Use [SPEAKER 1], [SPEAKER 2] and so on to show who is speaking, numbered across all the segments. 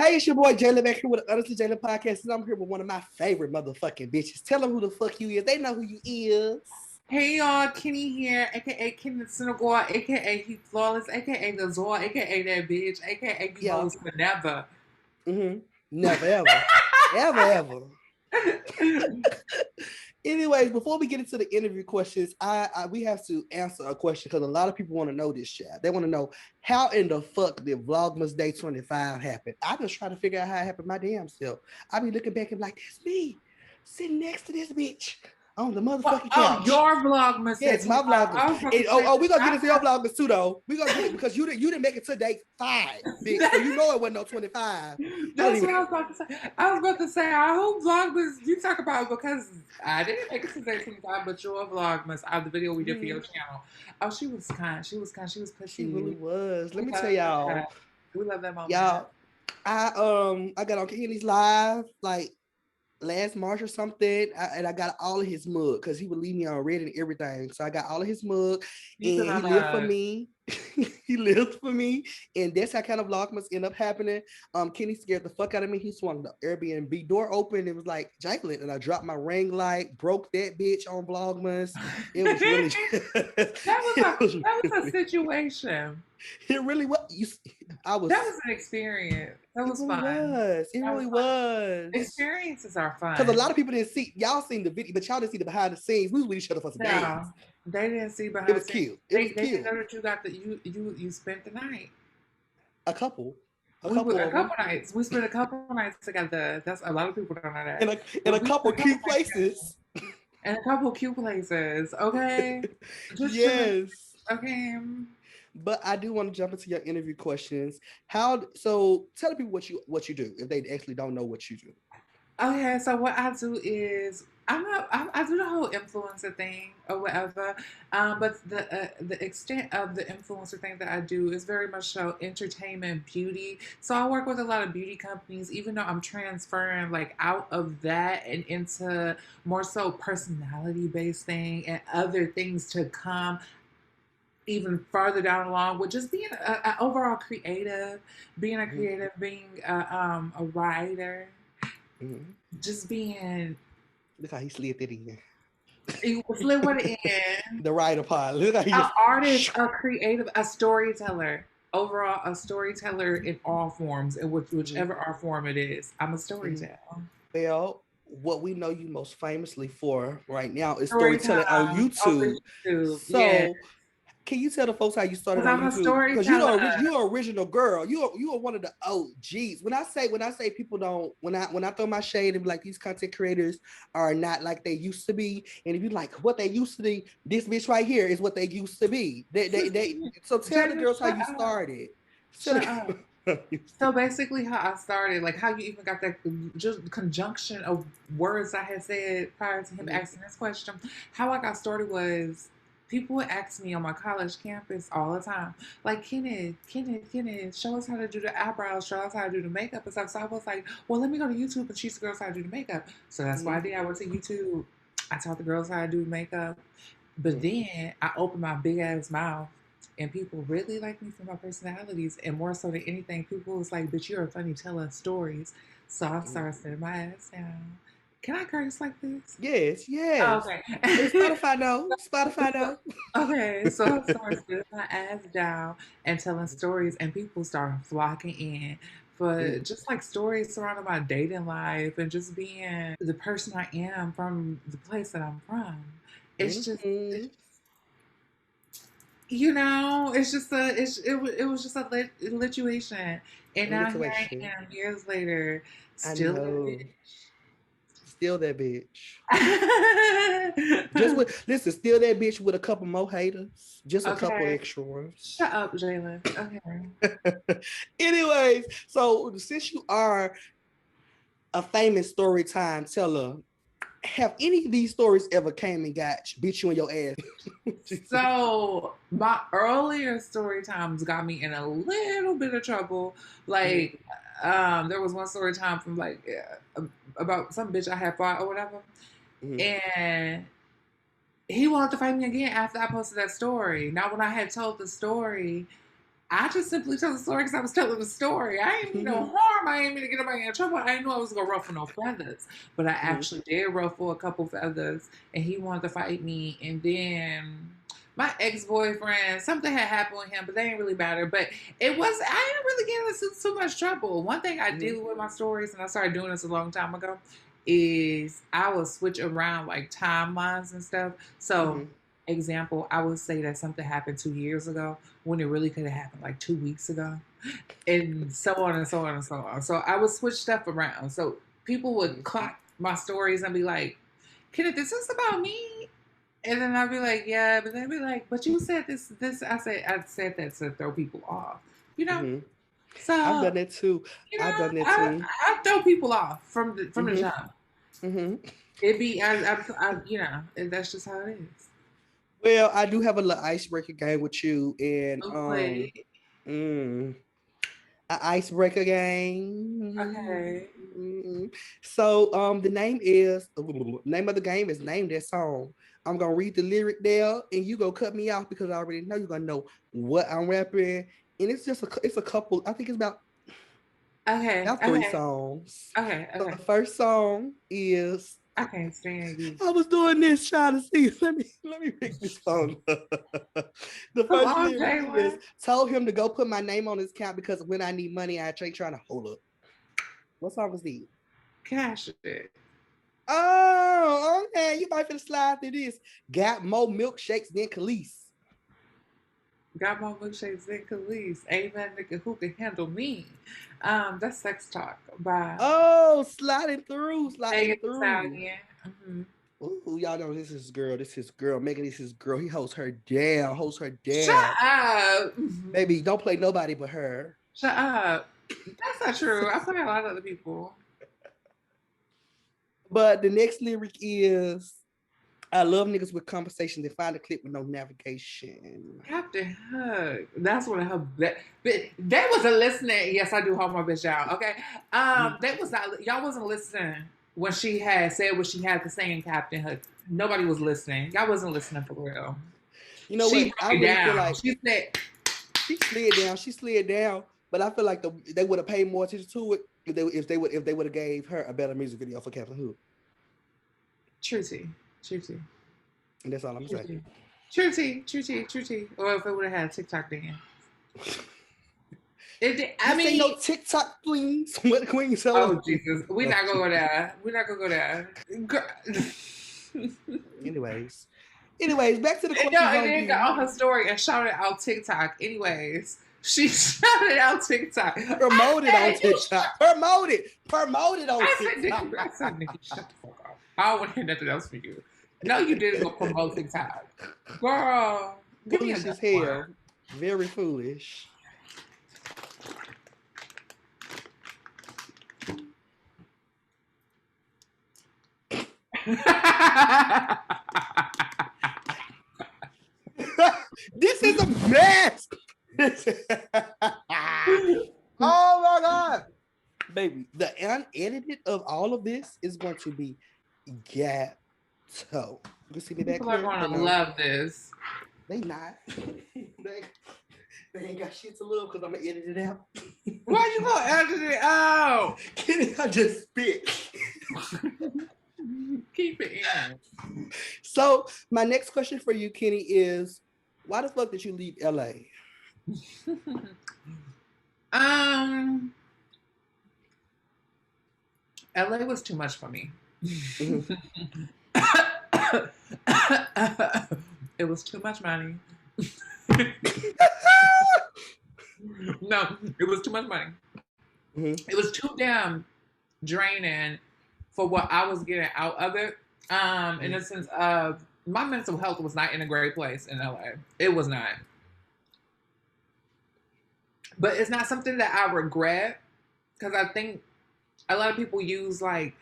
[SPEAKER 1] Hey, it's your boy Jalen back here with the Honestly Jalen podcast, and I'm here with one of my favorite motherfucking bitches. Tell them who the fuck you is. They know who you is.
[SPEAKER 2] Hey y'all, Kenny here, aka Kenneth Senegal, aka He Flawless, aka the Zor, aka that bitch, aka you
[SPEAKER 1] Yeah.
[SPEAKER 2] hoes for never.
[SPEAKER 1] Never ever. Ever. Anyways, before we get into the interview questions, we have to answer a question because a lot of people want to know this shit. They want to know how in the fuck did Vlogmas Day 25 happen? I just try to figure out how it happened my damn self. I be looking back and like, that's me sitting next to this bitch on the motherfucking couch.
[SPEAKER 2] Your Vlogmas
[SPEAKER 1] Yes,
[SPEAKER 2] said
[SPEAKER 1] my
[SPEAKER 2] 25.
[SPEAKER 1] vloggers.
[SPEAKER 2] I was about to say,
[SPEAKER 1] We're gonna get into your vloggers too, though. We're gonna get it because you didn't make it to day 5, bitch. So you know it wasn't no 25.
[SPEAKER 2] That's what I was about to say. I was about to say, I hope Vlogmas you talk about because I didn't make it to day 25, but your Vlogmas out of the video we did for your channel. Oh, she was kind. She was kind. She was
[SPEAKER 1] She
[SPEAKER 2] pussy.
[SPEAKER 1] really was. Let
[SPEAKER 2] We
[SPEAKER 1] me
[SPEAKER 2] love
[SPEAKER 1] tell y'all.
[SPEAKER 2] that. We love that moment.
[SPEAKER 1] Y'all, I got on Kenny's live like last March or something, and I got all of his mug because he would leave me on red and everything. So I got all of his mug, and he lived for me. He lived for me, and that's how kind of Vlogmas end up happening. Kenny scared the fuck out of me. He swung the Airbnb door open. It was like Jalen, and I dropped my ring light, broke that bitch on Vlogmas. It was really
[SPEAKER 2] that was a situation.
[SPEAKER 1] It really was.
[SPEAKER 2] That was an experience. That
[SPEAKER 1] It
[SPEAKER 2] was
[SPEAKER 1] really
[SPEAKER 2] fun.
[SPEAKER 1] was. It
[SPEAKER 2] That was
[SPEAKER 1] really
[SPEAKER 2] fun.
[SPEAKER 1] was.
[SPEAKER 2] Experiences are
[SPEAKER 1] Because a
[SPEAKER 2] fun.
[SPEAKER 1] lot of people didn't see. Y'all seen the video, but y'all didn't see the behind the scenes. We was with each other for some days.
[SPEAKER 2] Yeah, they didn't see
[SPEAKER 1] It
[SPEAKER 2] behind the
[SPEAKER 1] was
[SPEAKER 2] scenes.
[SPEAKER 1] cute. It
[SPEAKER 2] They
[SPEAKER 1] was
[SPEAKER 2] didn't
[SPEAKER 1] cute.
[SPEAKER 2] know that you got the you spent the night.
[SPEAKER 1] A couple. A
[SPEAKER 2] We were
[SPEAKER 1] couple
[SPEAKER 2] a
[SPEAKER 1] of them.
[SPEAKER 2] couple nights. We spent a couple nights together. That's a lot of people don't know that.
[SPEAKER 1] In a
[SPEAKER 2] But we
[SPEAKER 1] couple
[SPEAKER 2] spent a couple
[SPEAKER 1] cute
[SPEAKER 2] nights together.
[SPEAKER 1] places.
[SPEAKER 2] And a couple cute places. Okay, just chilling.
[SPEAKER 1] Yes.
[SPEAKER 2] Okay.
[SPEAKER 1] But I do want to jump into your interview questions. So tell the people what you do if they actually don't know what you do.
[SPEAKER 2] Okay, so what I do is I do the whole influencer thing or whatever, but the extent of the influencer thing that I do is very much so entertainment, beauty. So I work with a lot of beauty companies, even though I'm transferring like out of that and into more so personality based thing and other things to come even farther down along with just being a overall creative, being a creative, being a writer,
[SPEAKER 1] Mm-hmm.
[SPEAKER 2] just being
[SPEAKER 1] Look how he slid that in.
[SPEAKER 2] you slid what it in.
[SPEAKER 1] The writer part. Look how he
[SPEAKER 2] An
[SPEAKER 1] just.
[SPEAKER 2] artist, a creative, a storyteller. Overall, a storyteller in all forms, in whichever art form it is. I'm a storyteller.
[SPEAKER 1] Well, what we know you most famously for right now is storytelling on
[SPEAKER 2] Storytime
[SPEAKER 1] YouTube.
[SPEAKER 2] on YouTube, yeah.
[SPEAKER 1] So, can you tell the folks how you started
[SPEAKER 2] Because
[SPEAKER 1] on
[SPEAKER 2] I'm a
[SPEAKER 1] YouTube? Because you
[SPEAKER 2] storyteller.
[SPEAKER 1] are original girl. You are one of the OGs. When I say people don't when I throw my shade and be like these content creators are not like they used to be, and if you like what they used to be, this bitch right here is what they used to be. They so tell the
[SPEAKER 2] Jada,
[SPEAKER 1] girls how
[SPEAKER 2] shut
[SPEAKER 1] you
[SPEAKER 2] up.
[SPEAKER 1] started.
[SPEAKER 2] Shut up. So basically, how I started, like how you even got that just conjunction of words I had said prior to him asking this question, how I got started was people would ask me on my college campus all the time, like, Kenneth, show us how to do the eyebrows, show us how to do the makeup and stuff. So I was like, well, let me go to YouTube and teach the girls how to do the makeup. So that's what I did. I went to YouTube. I taught the girls how to do makeup. But then I opened my big ass mouth and people really like me for my personalities. And more so than anything, people was like, but you're a funny teller of stories. So I started sitting my ass down. Can I curse like this?
[SPEAKER 1] Yes,
[SPEAKER 2] Oh,
[SPEAKER 1] yes.
[SPEAKER 2] okay.
[SPEAKER 1] Spotify no. Spotify no.
[SPEAKER 2] Okay, so I started sitting my ass down and telling stories, and people started flocking in for just like stories surrounding my dating life and just being the person I am from the place that I'm from. It's just, it's it's just it was just a lituation, and now here I
[SPEAKER 1] Alliteration.
[SPEAKER 2] am years later,
[SPEAKER 1] I
[SPEAKER 2] still that
[SPEAKER 1] know. Still that bitch. Just
[SPEAKER 2] bitch.
[SPEAKER 1] with listen, still that bitch with a couple more haters. Just a couple
[SPEAKER 2] Okay,
[SPEAKER 1] extra ones.
[SPEAKER 2] shut up, Jalen. Okay.
[SPEAKER 1] Anyways, so since you are a famous story time teller, have any of these stories ever came and got beat you in your ass?
[SPEAKER 2] So my earlier story times got me in a little bit of trouble. Like, there was one story time from like about some bitch I had fought or whatever, and he wanted to fight me again after I posted that story. Now, when I had told the story, I just simply tell the story because I was telling the story. I ain't mean no harm. I ain't mean to get nobody in trouble. I didn't know I was gonna ruffle no feathers, but I actually did ruffle a couple feathers, and he wanted to fight me. And then my ex-boyfriend, something had happened with him, but they didn't really matter. But it was I didn't really get into too much trouble. One thing I did with my stories, and I started doing this a long time ago, is I would switch around like timelines and stuff. So. Example, I would say that something happened 2 years ago when it really could have happened like 2 weeks ago, and so on and so on and so on. So I would switch stuff around. So people would clock my stories and be like, Kenneth, this is about me. And then I'd be like, yeah, but they'd be like, but you said this. I said that to throw people off, you know. So
[SPEAKER 1] I've done that too.
[SPEAKER 2] You know, I throw people off from the jump. It be, you know, that's just how it is.
[SPEAKER 1] Well, I do have a little icebreaker game with you, and an icebreaker game.
[SPEAKER 2] Okay.
[SPEAKER 1] So the name of the game is Name That Song. I'm gonna read the lyric there, and you go cut me off because I already know you're gonna know what I'm rapping, and it's just a couple. I think it's about 3 songs.
[SPEAKER 2] Okay.
[SPEAKER 1] So the first song is.
[SPEAKER 2] I can't stand you.
[SPEAKER 1] I was doing this trying to see. Let me pick this song. The first lyric is told him to go put my name on his account because when I need money, I ain't trying to hold up. What song was this?
[SPEAKER 2] Cash it.
[SPEAKER 1] Oh, okay. You might finna slide through this. Got more milkshakes than Khalees.
[SPEAKER 2] Got more milkshakes than Khalees. Ain't that nigga who can handle me. That's Sex Talk by
[SPEAKER 1] sliding through. Ooh, y'all know this is girl. Megan, this is girl. He holds her down.
[SPEAKER 2] Shut up.
[SPEAKER 1] Baby, don't play nobody but her.
[SPEAKER 2] Shut up. That's not true. I play a lot of other people.
[SPEAKER 1] But the next lyric is I love niggas with conversation. They find a clip with no navigation.
[SPEAKER 2] Captain Hook. That's one of her. They wasn't listening. Yes, I do hold my bitch out. Okay. They was not. Y'all wasn't listening when she had said what she had to say in Captain Hook. Nobody was listening. Y'all wasn't listening for real.
[SPEAKER 1] You know what? I really feel like
[SPEAKER 2] she said
[SPEAKER 1] she slid down. But I feel like they would have paid more attention to it if they would have gave her a better music video for Captain Hook.
[SPEAKER 2] Truty.
[SPEAKER 1] And that's all I'm saying.
[SPEAKER 2] Truty. Or if it would have had a TikTok then.
[SPEAKER 1] I mean, no TikTok, please. What queen?
[SPEAKER 2] Oh Jesus, we're not gonna go there.
[SPEAKER 1] Anyways, back to the question.
[SPEAKER 2] And then got on her story and shouted out TikTok. Anyways, she shouted out TikTok.
[SPEAKER 1] Promoted on TikTok. Promoted on TikTok.
[SPEAKER 2] I said, Nikki, shut the fuck up. I don't want to hear nothing else from you. No, you didn't go promote TikTok. Girl,
[SPEAKER 1] foolish as hell. Very foolish. This is a mess. Oh my God. Baby, the unedited of all of this is going to be ghetto. You see me back
[SPEAKER 2] People are going to love this.
[SPEAKER 1] They not. They ain't got shit to love because I'm going to edit it out.
[SPEAKER 2] Why you going to edit it out?
[SPEAKER 1] I just spit.
[SPEAKER 2] Keep it in.
[SPEAKER 1] So my next question for you, Kenny, is why the fuck did you leave LA?
[SPEAKER 2] LA was too much for me. It was too much money. No, it was too much money. It was too damn draining for what I was getting out of it. In the sense of my mental health was not in a great place in LA. It was not. But it's not something that I regret because I think a lot of people use like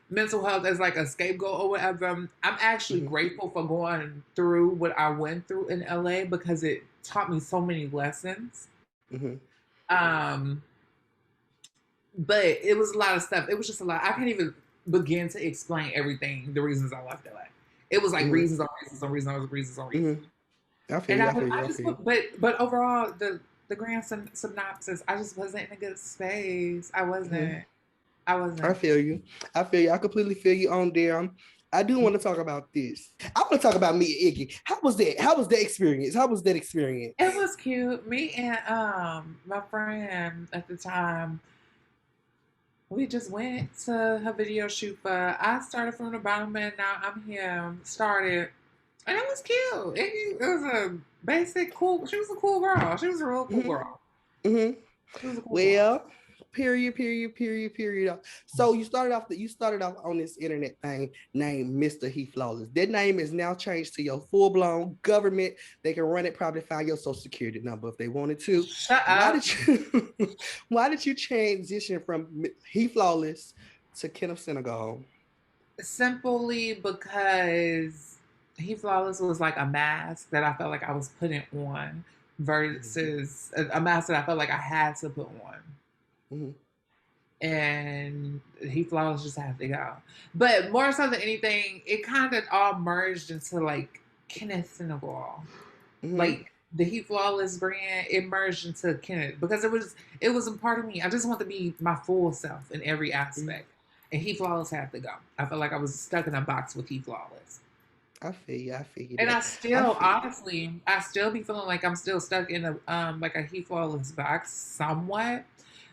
[SPEAKER 2] mental health as like a scapegoat or whatever. I'm actually grateful for going through what I went through in LA because it taught me so many lessons. But it was a lot of stuff. It was just a lot. I can't even begin to explain everything, the reasons I left LA. It was like reasons on reasons on reasons on reasons on reasons.
[SPEAKER 1] I feel you.
[SPEAKER 2] But overall, the grand synopsis. I just wasn't in a good space. I
[SPEAKER 1] Mm-hmm.
[SPEAKER 2] wasn't. I
[SPEAKER 1] I
[SPEAKER 2] wasn't.
[SPEAKER 1] feel you. I feel you. I completely feel you on there. I do want to talk about this. I want to talk about me and Iggy. How was that? How was that experience? How was that experience?
[SPEAKER 2] It was cute. Me and my friend at the time, we just went to her video shoot. But I started from the bottom, and now I'm here. Started, and it was cute. It was a basic cool. She was a cool girl. She was a real cool
[SPEAKER 1] Mm-hmm.
[SPEAKER 2] girl.
[SPEAKER 1] Mm-hmm.
[SPEAKER 2] She was a cool girl.
[SPEAKER 1] Well, period. So you started off on this internet thing named Mr. He Flawless. That name is now changed to your full-blown government. They can run it, probably find your social security number if they wanted to.
[SPEAKER 2] Shut
[SPEAKER 1] Why
[SPEAKER 2] up.
[SPEAKER 1] did you why did you transition from He Flawless to Kenneth Senegal?
[SPEAKER 2] Simply because he flawless was like a mask that I felt like I was putting on versus a mask that I felt like I had to put on.
[SPEAKER 1] Mm-hmm.
[SPEAKER 2] And he flawless just had to go. But more so than anything, it kind of all merged into like Kenneth Senegal.
[SPEAKER 1] Mm-hmm.
[SPEAKER 2] Like the He Flawless brand, it merged into Kenneth because it was a part of me. I just want to be my full self in every
[SPEAKER 1] Mm-hmm.
[SPEAKER 2] aspect. And He Flawless had to go. I felt like I was stuck in a box with He Flawless.
[SPEAKER 1] I feel you. I feel
[SPEAKER 2] And
[SPEAKER 1] that.
[SPEAKER 2] I
[SPEAKER 1] I
[SPEAKER 2] still,
[SPEAKER 1] feel you.
[SPEAKER 2] honestly, I still be feeling like I'm still stuck in a like a He Flawless box somewhat,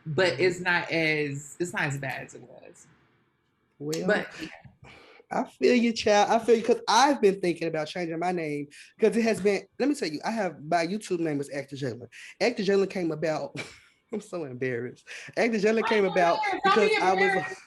[SPEAKER 2] but
[SPEAKER 1] Mm-hmm.
[SPEAKER 2] it's not as bad as it was.
[SPEAKER 1] Well,
[SPEAKER 2] But yeah.
[SPEAKER 1] I feel you, child. I feel you because I've been thinking about changing my name because it has been. Let me tell you, I have my YouTube name is Actor Jalen. Actor Jalen came about. I'm so embarrassed. Actor Jalen came about
[SPEAKER 2] Don't be
[SPEAKER 1] because I was
[SPEAKER 2] embarrassed.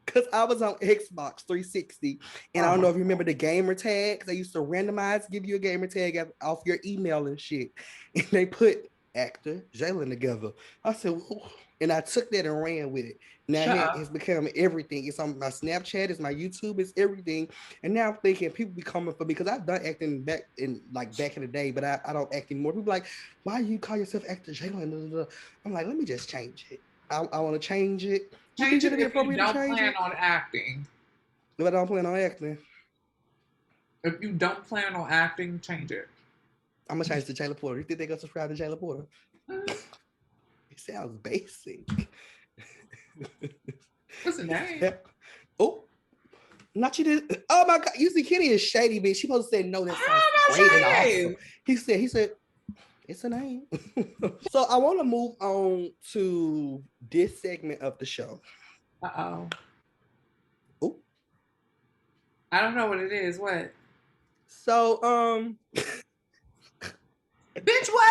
[SPEAKER 1] because I was on Xbox 360, and I
[SPEAKER 2] Oh
[SPEAKER 1] don't
[SPEAKER 2] my
[SPEAKER 1] know if you remember the gamer tags. They used to randomize, give you a gamer tag off your email and shit, and they put Actor Jalen together. I said, whoa. And I took that and ran with it. Now
[SPEAKER 2] shut
[SPEAKER 1] it has
[SPEAKER 2] up.
[SPEAKER 1] become everything. It's on my Snapchat, it's my YouTube, it's everything. And now I'm thinking people be coming for me because I've done acting back in the day, but I don't act anymore. People like, why you call yourself Actor Jalen? I'm like, let me just change it. I want to change it. You think
[SPEAKER 2] Change it
[SPEAKER 1] it'll be
[SPEAKER 2] if you
[SPEAKER 1] appropriate to
[SPEAKER 2] don't
[SPEAKER 1] change
[SPEAKER 2] plan
[SPEAKER 1] it?
[SPEAKER 2] on acting.
[SPEAKER 1] If I don't plan on acting,
[SPEAKER 2] If you don't plan on acting, change it.
[SPEAKER 1] I'm gonna change to Jayla Porter. You think they gonna subscribe to Jayla Porter? It sounds basic.
[SPEAKER 2] What's the name?
[SPEAKER 1] Oh, not you did. Oh my god, you see, Kenny is shady, bitch. She supposed to say no. That sounds
[SPEAKER 2] How
[SPEAKER 1] great and
[SPEAKER 2] about
[SPEAKER 1] awesome.
[SPEAKER 2] shade?
[SPEAKER 1] He said, it's a name. So I want to move on to this segment of the show.
[SPEAKER 2] Uh oh.
[SPEAKER 1] Oh,
[SPEAKER 2] I don't know what it is. What?
[SPEAKER 1] so
[SPEAKER 2] Bitch, what?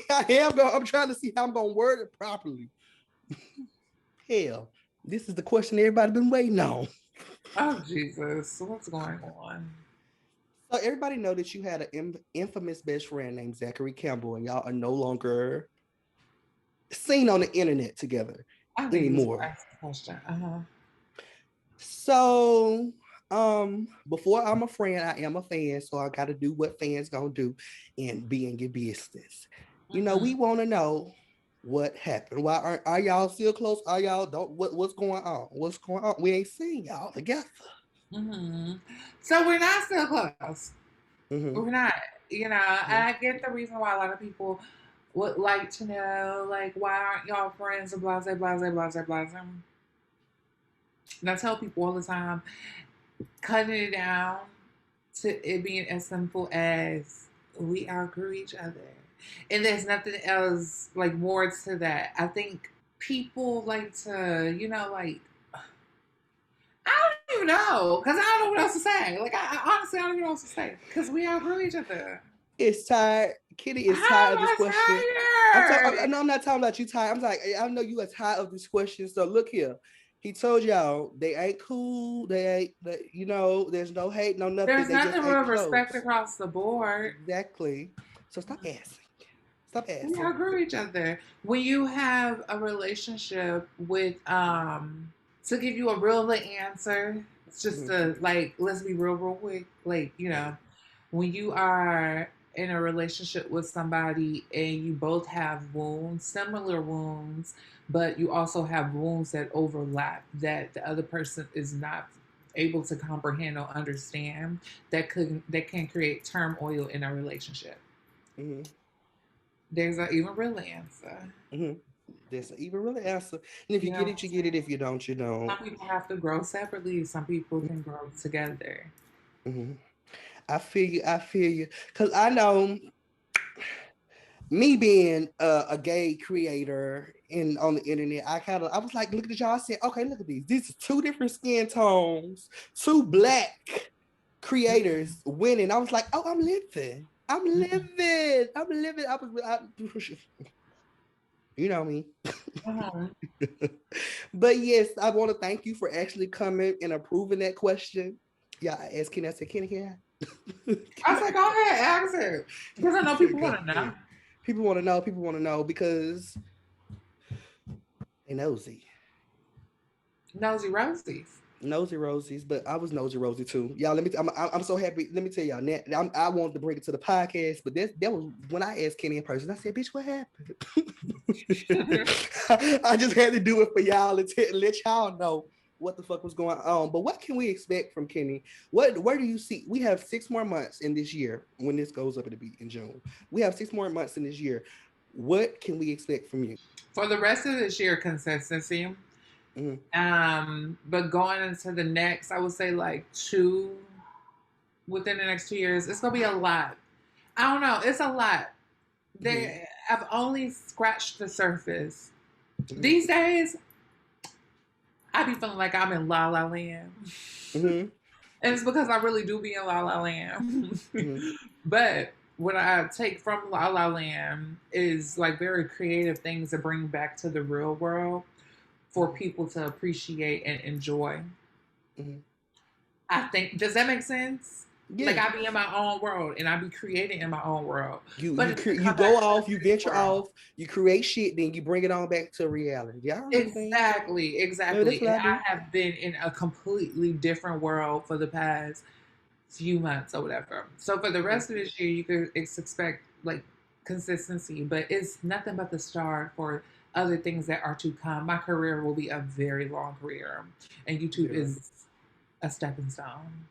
[SPEAKER 1] I am going. I'm trying to see how I'm gonna word it properly. Hell, this is the question everybody been waiting on.
[SPEAKER 2] Oh, Jesus. What's going on?
[SPEAKER 1] So everybody know that you had an infamous best friend named Zachary Campbell, and y'all are no longer seen on the internet together
[SPEAKER 2] I knew you was going to
[SPEAKER 1] anymore.
[SPEAKER 2] ask the question. Uh huh.
[SPEAKER 1] So, before I'm a friend, I am a fan. So I got to do what fans gonna do and be in your business. We
[SPEAKER 2] Mm-hmm.
[SPEAKER 1] want to know what happened. Why are y'all still close? Are y'all don't what's going on? What's going on? We ain't seen y'all together.
[SPEAKER 2] Mm-hmm. So we're not still close.
[SPEAKER 1] Mm-hmm.
[SPEAKER 2] We're not.
[SPEAKER 1] Mm-hmm.
[SPEAKER 2] I get the reason why a lot of people would like to know, like, why aren't y'all friends? And blah, blah, blah, blah, blah, blah, blah. And I tell people all the time, cutting it down to it being as simple as we outgrew each other. And there's nothing else like more to that. I think people like to, like I don't even know because I don't know what else to say. Like I honestly I don't even know what to say because we outgrew each other.
[SPEAKER 1] It's tired. Kitty is
[SPEAKER 2] How
[SPEAKER 1] tired
[SPEAKER 2] am
[SPEAKER 1] of this question. I'm
[SPEAKER 2] I
[SPEAKER 1] talking.
[SPEAKER 2] tired?
[SPEAKER 1] No, I'm not talking about you tired. I'm like, I know you are tired of this question. So look here. He told y'all they ain't cool. They ain't. There's no hate, no nothing.
[SPEAKER 2] There's
[SPEAKER 1] They just
[SPEAKER 2] nothing
[SPEAKER 1] ain't
[SPEAKER 2] real respect
[SPEAKER 1] close.
[SPEAKER 2] across the board.
[SPEAKER 1] Exactly. So stop asking. Stop
[SPEAKER 2] We
[SPEAKER 1] asking.
[SPEAKER 2] outgrew each other. When you have a relationship with to give you a real answer, it's just
[SPEAKER 1] Mm-hmm.
[SPEAKER 2] like let's be real quick. Like, when you are in a relationship with somebody and you both have wounds, similar wounds, but you also have wounds that overlap that the other person is not able to comprehend or understand, that can create turmoil in a relationship.
[SPEAKER 1] Mm-hmm.
[SPEAKER 2] There's an even real answer.
[SPEAKER 1] Mm-hmm. There's an even real answer. And if you get it, you get it. If you don't, you don't.
[SPEAKER 2] Some people have to grow separately. Some people can grow together.
[SPEAKER 1] Mm-hmm. I feel you. I feel you. Because I know me being a gay creator on the internet, I was like, look at y'all. I said, okay, look at these. These are two different skin tones, two black creators winning. I was like, oh, I'm living. I'm living. I'm living. You know me.
[SPEAKER 2] Uh-huh.
[SPEAKER 1] But yes, I want to thank you for actually coming and approving that question. Yeah, I asked Kenny. I said, Kenny, can
[SPEAKER 2] I was like, go ahead, ask it. Because I know people want to know.
[SPEAKER 1] People want to know. People want to know because they nosy.
[SPEAKER 2] Nosy Rosies.
[SPEAKER 1] Nosy Rosies, but I was nosy Rosie too. Y'all, let me. I'm so happy. Let me tell y'all. I wanted to bring it to the podcast, but that was when I asked Kenny in person. I said, "Bitch, what happened?" I just had to do it for y'all and let y'all know what the fuck was going on. But what can we expect from Kenny? Where do you see? We have 6 more months in this year when this goes up in June. We have 6 more months in this year. What can we expect from you?
[SPEAKER 2] For the rest of this year, consistency. But going into the next, I would say like within the next 2 years, it's gonna be a lot. I don't know, it's a lot. I've only scratched the surface. These days, I be feeling like I'm in La La Land. And it's because I really do be in La La Land. But what I take from La La Land is like very creative things to bring back to the real world for people to appreciate and enjoy. I think, does that make sense? Yeah. Like I be in my own world and I be creating in my own world.
[SPEAKER 1] You go off, you venture off, you create shit, then you bring it on back to reality. Yeah,
[SPEAKER 2] exactly. And I have been in a completely different world for the past few months or whatever. So for the rest of this year, you could expect like consistency, but it's nothing but the start for other things that are to come. My career will be a very long career, and YouTube is a stepping stone.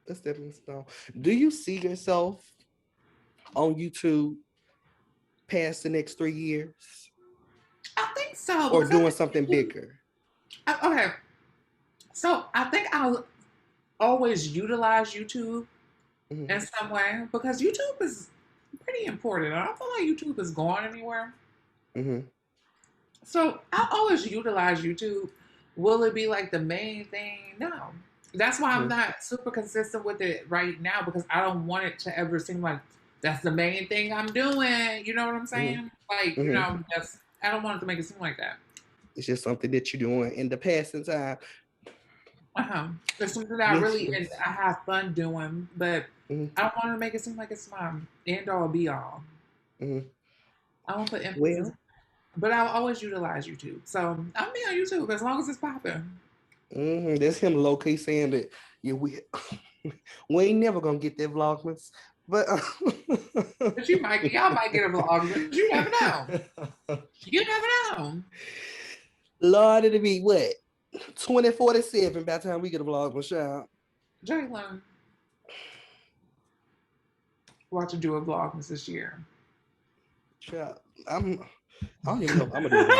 [SPEAKER 1] A stepping stone. Do you see yourself on YouTube past the next 3 years?
[SPEAKER 2] I think so.
[SPEAKER 1] Or doing something bigger?
[SPEAKER 2] Okay. So I think I'll always utilize YouTube in some way because YouTube is pretty important. I don't feel like YouTube is going anywhere. So I'll always utilize YouTube. Will it be like the main thing? No. That's why I'm not super consistent with it right now because I don't want it to ever seem like that's the main thing I'm doing. You know what I'm saying? Like, you know, I don't want it to make it seem like that.
[SPEAKER 1] It's just something that you're doing in the passing time.
[SPEAKER 2] It's something that I have fun doing, but I don't want to make it seem like it's my end all be all. I won't put emphasis. But I'll always utilize YouTube. So I'll be on YouTube as long as it's popping.
[SPEAKER 1] That's him low key saying that we ain't never gonna get that Vlogmas. But
[SPEAKER 2] y'all might get a Vlogmas. You never know. You never know.
[SPEAKER 1] Lord, it'll be what? 2047 by the time we get a Vlogmas, child.
[SPEAKER 2] Jalen, watch you do a Vlogmas this year.
[SPEAKER 1] Child, I don't even know if I'm gonna do it.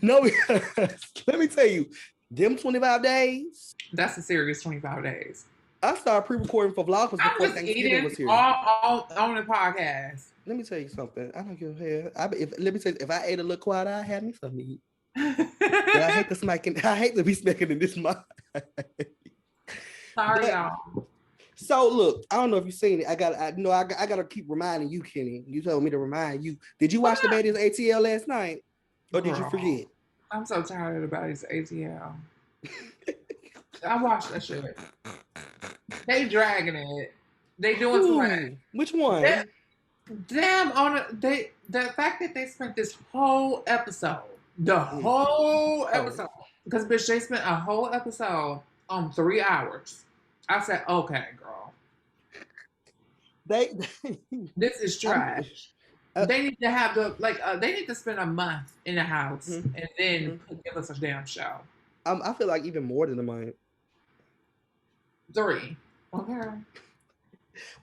[SPEAKER 1] No, let me tell you, them 25 days.
[SPEAKER 2] That's a serious 25 days.
[SPEAKER 1] I started pre-recording for Vlogmas before Thanksgiving was here.
[SPEAKER 2] All on the podcast.
[SPEAKER 1] Let me tell you something. I don't give a hell. Let me tell you, if I ate a little quiet, I had me something to eat. But I hate to be smacking in this mic.
[SPEAKER 2] Sorry, y'all.
[SPEAKER 1] So look, I don't know if you've seen it. I gotta keep reminding you, Kenny. You told me to remind you. Did you watch the Baddies ATL last night? Or did you forget?
[SPEAKER 2] I'm so tired of the Baddies ATL. I watched that shit. They dragging it. They doing too much.
[SPEAKER 1] Which one?
[SPEAKER 2] The fact that they spent this whole episode, because bitch, they spent a whole episode on 3 hours. I said, okay, girl. This is trash. They need to have they need to spend a month in the house and then give us a damn show.
[SPEAKER 1] I feel like even more than a month.
[SPEAKER 2] 3. Okay.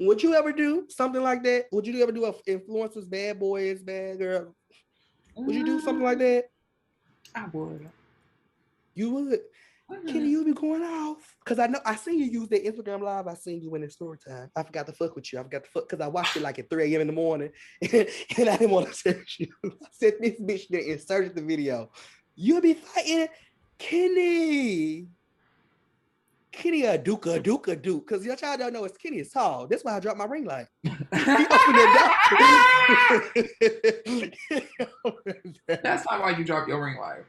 [SPEAKER 1] Would you ever do something like that? Would you ever do a influencers, bad boys, bad girl? Would you do something like that?
[SPEAKER 2] I would.
[SPEAKER 1] You would? Kenny, you be going off. Because I know I seen you use that Instagram live. I seen you in the story time. I forgot to fuck with you. I forgot to fuck because I watched it like at 3 a.m. in the morning and I didn't want to search you. I said this bitch there inserted the video. You'll be fighting Kenny. Kenny a duke. Because your child don't know it's Kenny is tall. That's why I dropped my ring light. He opened
[SPEAKER 2] that door. That's not why you dropped your ring light.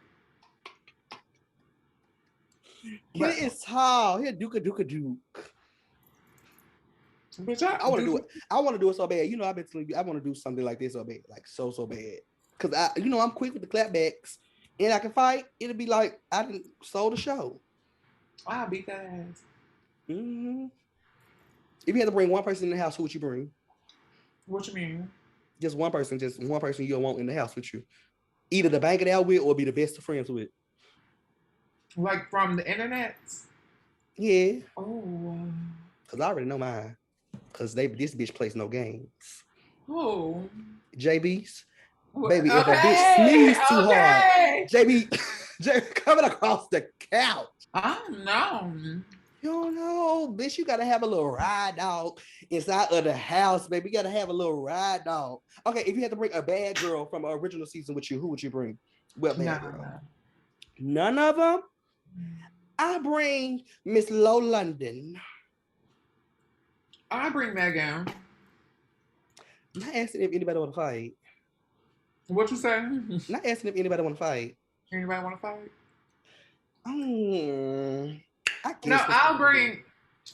[SPEAKER 1] Kenny is tall. He a duke. Bitch, I want to do it. I want to do it so bad. You know, I've been telling you I want to do something like this so bad, like so bad. Cause I'm quick with the clapbacks, and I can fight. It'll be like I done sold the show.
[SPEAKER 2] I'll beat that ass.
[SPEAKER 1] Mm-hmm. If you had to bring one person in the house, who would you bring?
[SPEAKER 2] What you mean?
[SPEAKER 1] Just one person you'll want in the house with you. Either the bank it out with or be the best of friends with.
[SPEAKER 2] Like from the internet?
[SPEAKER 1] Yeah.
[SPEAKER 2] Oh.
[SPEAKER 1] Cause I already know mine. Cause this bitch plays no games.
[SPEAKER 2] Oh.
[SPEAKER 1] JB's. Baby, if a bitch sneezes too hard, JB coming across the couch.
[SPEAKER 2] I don't know.
[SPEAKER 1] You don't know, bitch. You gotta have a little ride dog inside of the house, baby. You gotta have a little ride dog. Okay, if you had to bring a bad girl from an original season with you, who would you bring? What bad girl? None of them. I bring Miss Low London.
[SPEAKER 2] I bring Megan.
[SPEAKER 1] I'm not asking if anybody want to fight.
[SPEAKER 2] What you say?
[SPEAKER 1] Not asking if anybody want to fight.
[SPEAKER 2] Anybody want to fight?
[SPEAKER 1] I guess
[SPEAKER 2] no,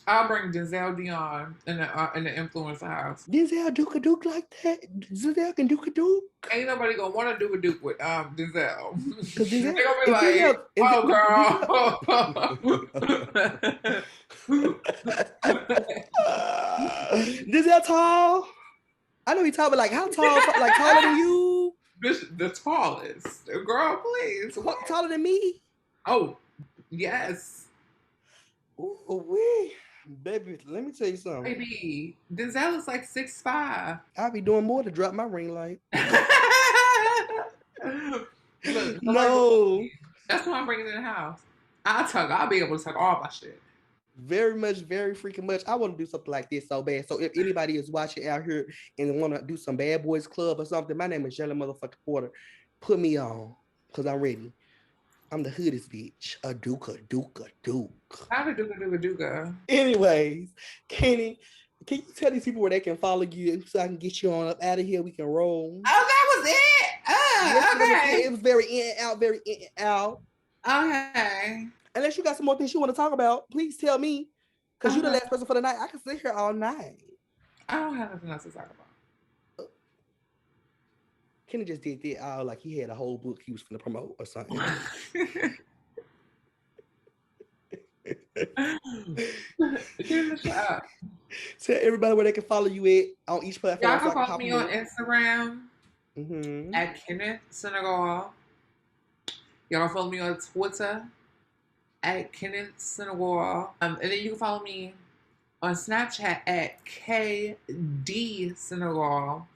[SPEAKER 2] I'll bring Denzel Dion in the influencer house.
[SPEAKER 1] Denzel Duke like that? Denzel can Duke.
[SPEAKER 2] Ain't nobody gonna want to do a Duke with Denzel.
[SPEAKER 1] Cause Denzel,
[SPEAKER 2] they gonna be like, oh girl.
[SPEAKER 1] Denzel tall. I know he tall, but like how tall? Like taller than you?
[SPEAKER 2] The tallest. Girl, please.
[SPEAKER 1] What, taller than me?
[SPEAKER 2] Oh, yes.
[SPEAKER 1] Ooh, baby, let me tell you something.
[SPEAKER 2] Baby, Denzel is like 6'5".
[SPEAKER 1] I'll be doing more to drop my ring light.
[SPEAKER 2] Look,
[SPEAKER 1] no.
[SPEAKER 2] That's why I'm bringing in the house. I'll be able to tuck all my shit.
[SPEAKER 1] Very freaking much. I want to do something like this so bad. So if anybody is watching out here and want to do some Bad Boys Club or something, my name is Jelly motherfucking Porter. Put me on, because I'm ready. I'm the hoodest bitch. A duke.
[SPEAKER 2] How to duka.
[SPEAKER 1] Anyways, Kenny, can you tell these people where they can follow you so I can get you on up out of here? We can roll.
[SPEAKER 2] Oh, that was it?
[SPEAKER 1] Yes,
[SPEAKER 2] Okay.
[SPEAKER 1] It was very in and out.
[SPEAKER 2] Okay.
[SPEAKER 1] Unless you got some more things you want to talk about, please tell me. Because you're the last person for the night. I can sit here all night.
[SPEAKER 2] I don't have nothing else to talk about.
[SPEAKER 1] Kenny just did that like he had a whole book he was going to promote or something. Tell everybody where they can follow you on each platform.
[SPEAKER 2] Y'all can follow me on Instagram at Kenneth Senegal. Y'all follow me on Twitter at Kenneth Senegal. And then you can follow me on Snapchat at KD Senegal.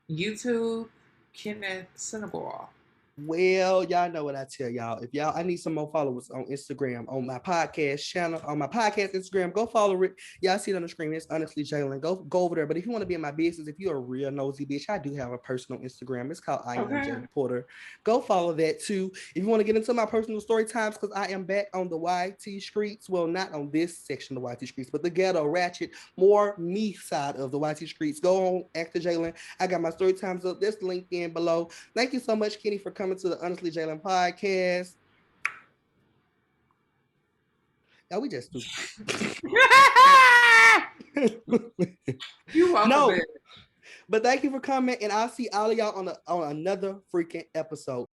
[SPEAKER 2] YouTube, Kenneth Senegal.
[SPEAKER 1] Well, y'all know what I tell y'all. If I need some more followers on Instagram, on my podcast channel, on my podcast Instagram, go follow it. Y'all see it on the screen. It's honestly Jalen. Go over there. But if you want to be in my business, if you're a real nosy bitch, I do have a personal Instagram. It's called I Am Jalen Porter. Go follow that too. If you want to get into my personal story times, because I am back on the YT streets. Well, not on this section of the YT streets, but the ghetto ratchet, more me side of the YT streets. Go on Actor Jalen. I got my story times up. There's the link in below. Thank you so much, Kenny, for coming to the Honestly Jalen podcast. Yeah, we just stupid.
[SPEAKER 2] You welcome.
[SPEAKER 1] No, but thank you for coming, and I'll see all of y'all on another freaking episode.